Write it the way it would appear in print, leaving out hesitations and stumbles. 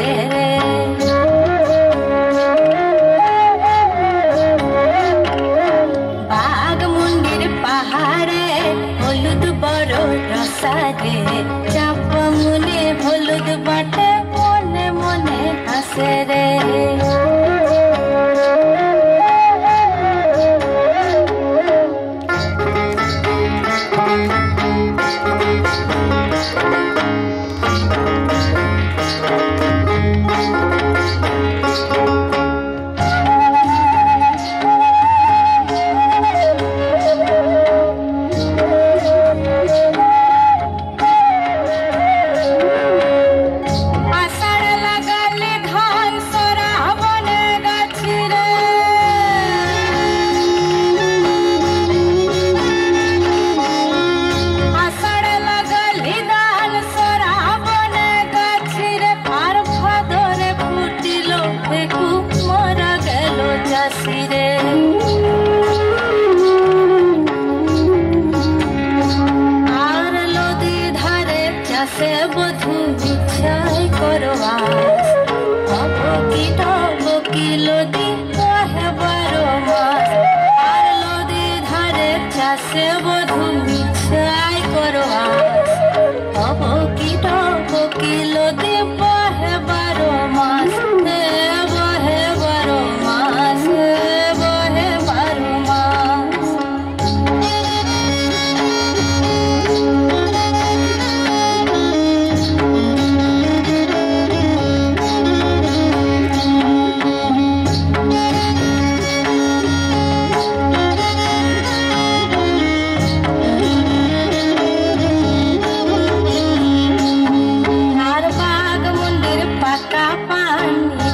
হাসে রে। বাঘমুন্ডির পাহাড়ে হলুদ বড় রসারে, চাপা মুনে হলুদ বাটে মনে মনে হাসে রে। আর নদী ধারে চাষে বধু বিছাই করবা, কি নদী কহে 12 মাস। আর নদী ধারে চাষে বধু বিছাই করবা, কি নদী বহে 12 মাস, বহে 12 মাস, বহে 12 মাস। আর বাঘমুন্ডির পাকা পানি